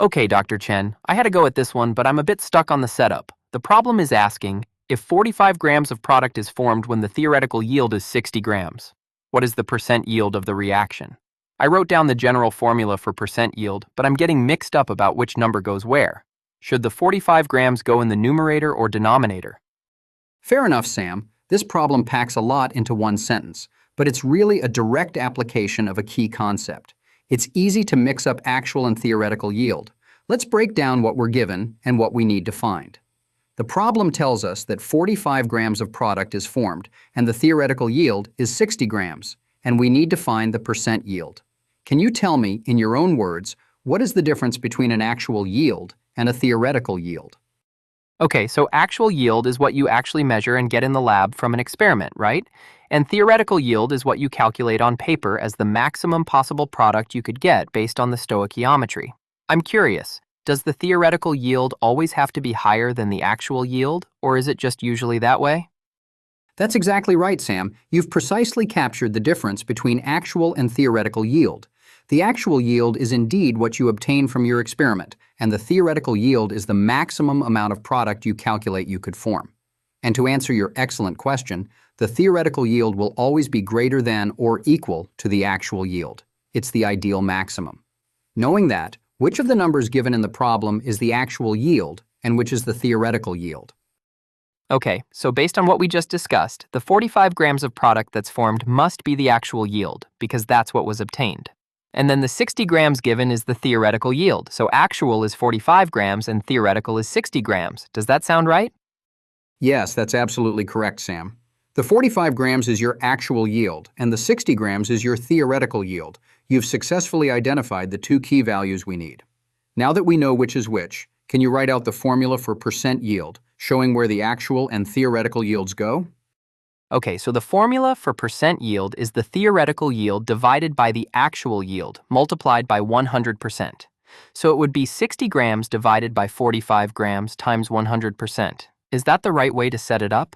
Okay, Dr. Chen, I had to go at this one, but I'm a bit stuck on the setup. The problem is asking, if 45 grams of product is formed when the theoretical yield is 60 grams, what is the percent yield of the reaction? I wrote down the general formula for percent yield, but I'm getting mixed up about which number goes where. Should the 45 grams go in the numerator or denominator? Fair enough, Sam. This problem packs a lot into one sentence, but it's really a direct application of a key concept. It's easy to mix up actual and theoretical yield. Let's break down what we're given and what we need to find. The problem tells us that 45 grams of product is formed, and the theoretical yield is 60 grams, and we need to find the percent yield. Can you tell me, in your own words, what is the difference between an actual yield and a theoretical yield? Okay, so actual yield is what you actually measure and get in the lab from an experiment, right? And theoretical yield is what you calculate on paper as the maximum possible product you could get based on the stoichiometry. I'm curious, does the theoretical yield always have to be higher than the actual yield, or is it just usually that way? That's exactly right, Sam. You've precisely captured the difference between actual and theoretical yield. The actual yield is indeed what you obtain from your experiment, and the theoretical yield is the maximum amount of product you calculate you could form. And to answer your excellent question, the theoretical yield will always be greater than or equal to the actual yield. It's the ideal maximum. Knowing that, which of the numbers given in the problem is the actual yield and which is the theoretical yield? Okay, so based on what we just discussed, the 45 grams of product that's formed must be the actual yield, because that's what was obtained. And then the 60 grams given is the theoretical yield, so actual is 45 grams and theoretical is 60 grams. Does that sound right? Yes, that's absolutely correct, Sam. The 45 grams is your actual yield, and the 60 grams is your theoretical yield. You've successfully identified the two key values we need. Now that we know which is which, can you write out the formula for percent yield, showing where the actual and theoretical yields go? Okay, so the formula for percent yield is the theoretical yield divided by the actual yield multiplied by 100%. So it would be 60 grams divided by 45 grams times 100%. Is that the right way to set it up?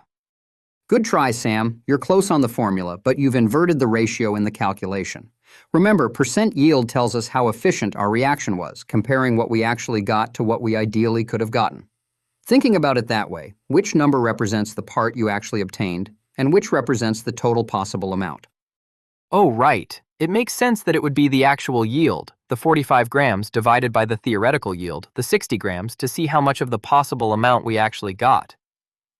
Good try, Sam. You're close on the formula, but you've inverted the ratio in the calculation. Remember, percent yield tells us how efficient our reaction was, comparing what we actually got to what we ideally could have gotten. Thinking about it that way, which number represents the part you actually obtained, and which represents the total possible amount? Oh, right. It makes sense that it would be the actual yield, the 45 grams divided by the theoretical yield, the 60 grams, to see how much of the possible amount we actually got.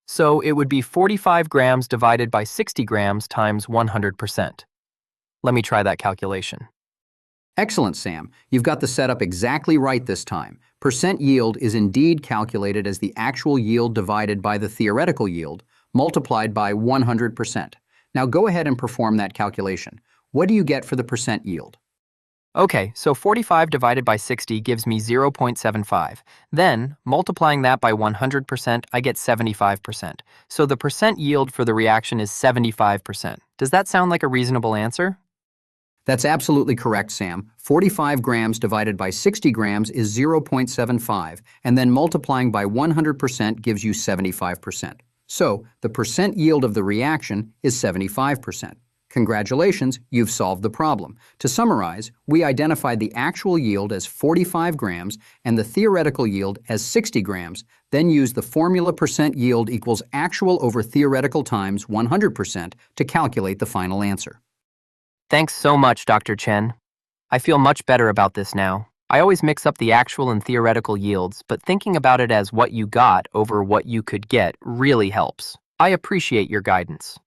So it would be 45 grams divided by 60 grams times 100%. Let me try that calculation. Excellent, Sam. You've got the setup exactly right this time. Percent yield is indeed calculated as the actual yield divided by the theoretical yield, multiplied by 100%. Now go ahead and perform that calculation. What do you get for the percent yield? Okay, so 45 divided by 60 gives me 0.75. Then, multiplying that by 100%, I get 75%. So the percent yield for the reaction is 75%. Does that sound like a reasonable answer? That's absolutely correct, Sam. 45 grams divided by 60 grams is 0.75, and then multiplying by 100% gives you 75%. So, the percent yield of the reaction is 75%. Congratulations, you've solved the problem. To summarize, we identified the actual yield as 45 grams and the theoretical yield as 60 grams, then used the formula percent yield equals actual over theoretical times 100% to calculate the final answer. Thanks so much, Dr. Chen. I feel much better about this now. I always mix up the actual and theoretical yields, but thinking about it as what you got over what you could get really helps. I appreciate your guidance.